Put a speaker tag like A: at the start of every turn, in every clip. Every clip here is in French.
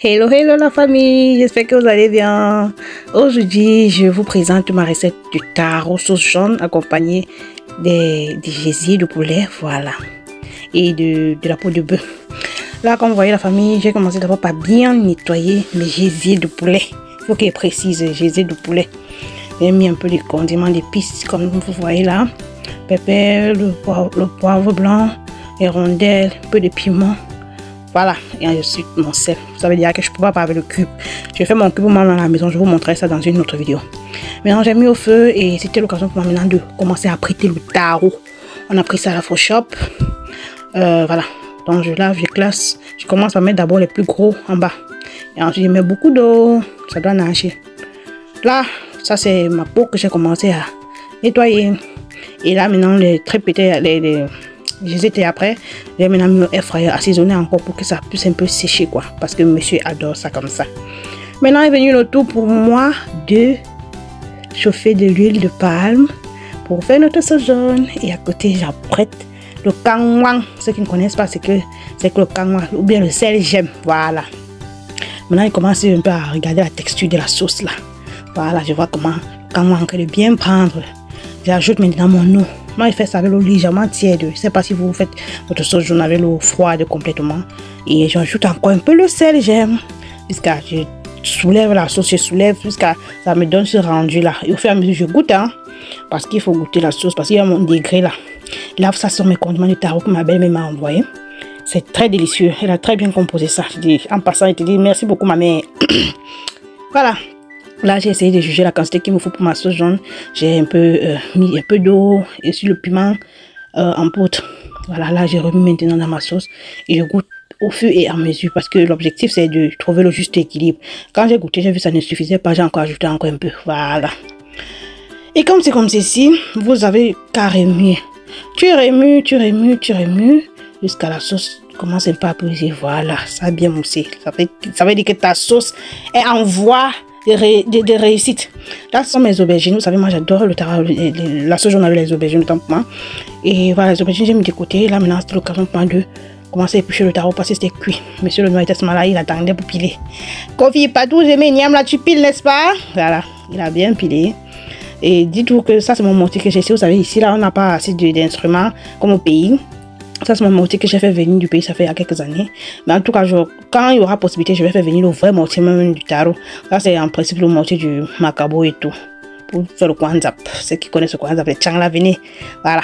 A: Hello, hello la famille, j'espère que vous allez bien. Aujourd'hui, je vous présente ma recette du taro sauce jaune accompagnée des gésiers de poulet, voilà, et de la peau de bœuf. Là, comme vous voyez la famille, j'ai commencé d'abord par bien nettoyer mes gésiers de poulet. Il faut qu'il précise, gésiers de poulet. J'ai mis un peu de condiments, d'épices, comme vous voyez là. Pépère, le poivre blanc, les rondelles, un peu de piment. Voilà, et ensuite mon sel. Ça veut dire que je ne peux pas avec le cube. Je fais mon cube moi dans la maison, je vous montrerai ça dans une autre vidéo. Maintenant, j'ai mis au feu et c'était l'occasion pour moi maintenant de commencer à prêter le taro. On a pris ça à la Faux Shop. Voilà, donc je lave, je classe. Je commence à mettre d'abord les plus gros en bas. Et ensuite, je mets beaucoup d'eau. Ça doit nager. Là, ça c'est ma peau que j'ai commencé à nettoyer. Et là, maintenant, les très petits, les étais après, j'ai maintenant mis au air fryer assaisonné encore pour que ça puisse un peu sécher quoi. Parce que monsieur adore ça comme ça. Maintenant est venu le tour pour moi de chauffer de l'huile de palme pour faire notre sauce jaune. Et à côté, j'apprête le kangwang. Ceux qui ne connaissent pas, c'est que le kangwang ou bien le sel j'aime. Voilà. Maintenant, il commence un peu à regarder la texture de la sauce là. Voilà, je vois comment le kangwang de bien prendre. J'ajoute maintenant mon eau. Moi, je fais ça avec l'eau légèrement tiède. Je ne sais pas si vous faites votre sauce jaune avec l'eau froide complètement. Et j'ajoute encore un peu le sel, j'aime. Jusqu'à je soulève la sauce, je soulève jusqu'à ça me donne ce rendu là. Et au fur et à mesure, je goûte, hein. Parce qu'il faut goûter la sauce, parce qu'il y a mon degré là. Là, ça sont mes condiments de taro que ma belle-mère m'a envoyé. C'est très délicieux. Elle a très bien composé ça. Je dis, en passant, elle te dit merci beaucoup, ma mère. Voilà. Là, j'ai essayé de juger la quantité qu'il me faut pour ma sauce jaune. J'ai un peu mis un peu d'eau et sur le piment en poudre. Voilà, là, j'ai remis maintenant dans ma sauce et je goûte au fur et à mesure parce que l'objectif, c'est de trouver le juste équilibre. Quand j'ai goûté, j'ai vu que ça ne suffisait pas. J'ai encore ajouté encore un peu. Voilà. Et comme c'est comme ceci, vous avez qu'à remuer. Tu remues, tu remues, tu remues jusqu'à la sauce commence un peu à peser. Voilà, ça a bien moussé. Ça veut dire que ta sauce est en voie de réussite. Là, ce sont mes aubergines. Vous savez, moi, j'adore le taro, la sauce jaune avec les aubergines, autant pour moi. Et voilà, les aubergines, j'ai mis de côté. Là, maintenant, c'est l'occasion pour moi de commencer à éplucher le taro parce que c'était cuit. Monsieur le noir était ce là, il attendait pour piler. Kofi, pas tout, j'ai mis niam là, tu piles, n'est-ce pas? Voilà, il a bien pilé. Et dites-vous que ça, c'est mon mortier que j'ai ici. Vous savez, ici, là, on n'a pas assez d'instruments comme au pays. Ça, c'est mon mortier que j'ai fait venir du pays, ça fait il y a quelques années. Mais en tout cas, quand il y aura possibilité, je vais faire venir le vrai mortier même du taro. Ça, c'est en principe le mortier du macabo et tout. Pour faire le kwanzap. Ceux qui connaissent le kwanzap, les changla, venez. Voilà.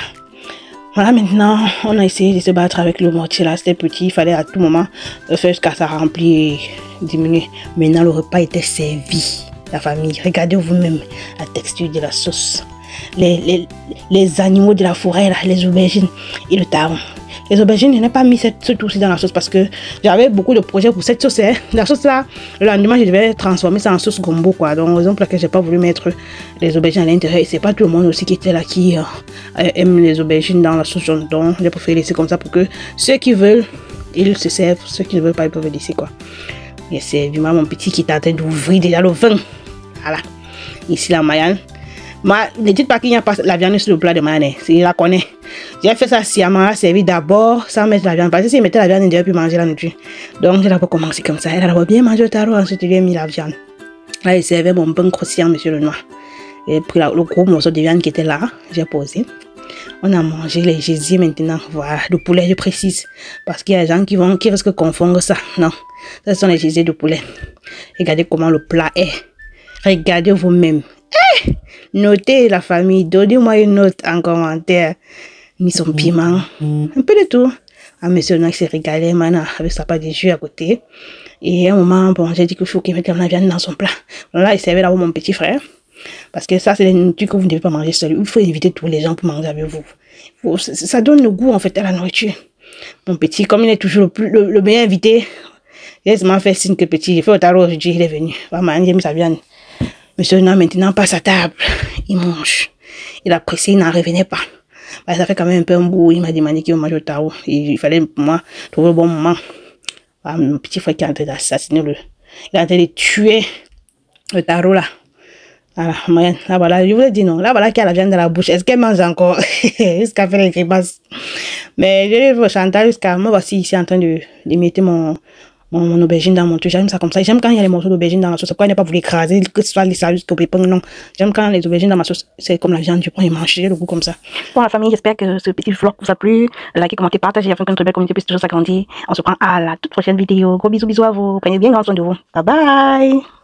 A: Voilà, maintenant, on a essayé de se battre avec le mortier là. C'était petit, il fallait à tout moment faire jusqu'à ça remplir et diminuer. Maintenant, le repas était servi. La famille, regardez vous-même la texture de la sauce. Les animaux de la forêt, là, les aubergines et le taro. Les aubergines, je n'ai pas mis ce tout-ci dans la sauce parce que j'avais beaucoup de projets pour cette sauce. Hein. La sauce là, le lendemain, je devais transformer ça en sauce gombo quoi. Donc, raison pour laquelle je n'ai pas voulu mettre les aubergines à l'intérieur. Et c'est pas tout le monde aussi qui était là qui aime les aubergines dans la sauce jaune. Donc, j'ai préféré laisser comme ça pour que ceux qui veulent, ils se servent. Ceux qui ne veulent pas, ils peuvent laisser quoi. Et c'est du mon petit qui est en train d'ouvrir déjà le vin. Voilà. Ici, la Mayenne. Ne dites pas qu'il n'y a pas la viande sur le plat de Mayenne. Il la connaît. J'ai fait ça sciemment, servi d'abord sans mettre la viande. Parce que s'il mettait la viande, il devait plus manger la nourriture. Donc, j'ai d'abord commencé comme ça. Elle a d'abord bien mangé le taro, ensuite il lui a mis la viande. Là, il servait mon pain croustillant, monsieur le noir. J'ai pris le gros morceau de viande qui était là. J'ai posé. On a mangé les gésiers maintenant. Voilà, le poulet, je précise. Parce qu'il y a des gens qui risquent de confondre ça. Non, ce sont les gésiers de poulet. Regardez comment le plat est. Regardez vous-même. Notez la famille, donnez-moi une note en commentaire. Mis son piment, un peu de tout. Ah, monsieur Noix s'est régalé maintenant avec sa pâte de jus à côté. Et à un moment, bon, j'ai dit qu'il faut qu'il mette la viande dans son plat. Donc là, il servait d'abord mon petit frère. Parce que ça, c'est des nourritures que vous ne devez pas manger seul. Il faut inviter tous les gens pour manger avec vous. Ça donne le goût en fait à la nourriture. Mon petit, comme il est toujours le meilleur invité, il a seulement fait signe que petit. J'ai fait au taro aujourd'hui, il est venu. Vraiment, il a mis sa viande. Monsieur Noix maintenant passe à table. Il mange. Il a pressé, il n'en revenait pas. Bah, ça fait quand même un peu un bout. Il m'a demandé qu'il veut manger au taro. Il fallait pour moi trouver le bon moment. Bah, mon petit frère qui est en train d'assassiner il est en train de tuer le taro là. Voilà, là voilà, je vous ai dit non. Là voilà qu'il y a la viande dans la bouche. Est-ce qu'elle mange encore? Jusqu'à faire les grimaces. Mais je vais au Chantal jusqu'à moi voici ici en train de mettre mon mon aubergine dans mon truc. J'aime ça comme ça. J'aime quand il y a les morceaux d'aubergine dans la sauce. Pourquoi il n'est pas pour l'écraser, que ce soit les salades que pépin, non. J'aime quand les aubergines dans ma sauce, c'est comme la viande, je prends et mange, j'ai le goût comme ça. Bon, la famille, j'espère que ce petit vlog vous a plu. Likez, commentez, partagez afin que notre belle communauté puisse toujours s'agrandir. On se prend à la toute prochaine vidéo. Gros bisous, bisous à vous. Prenez bien grand soin de vous. Bye bye.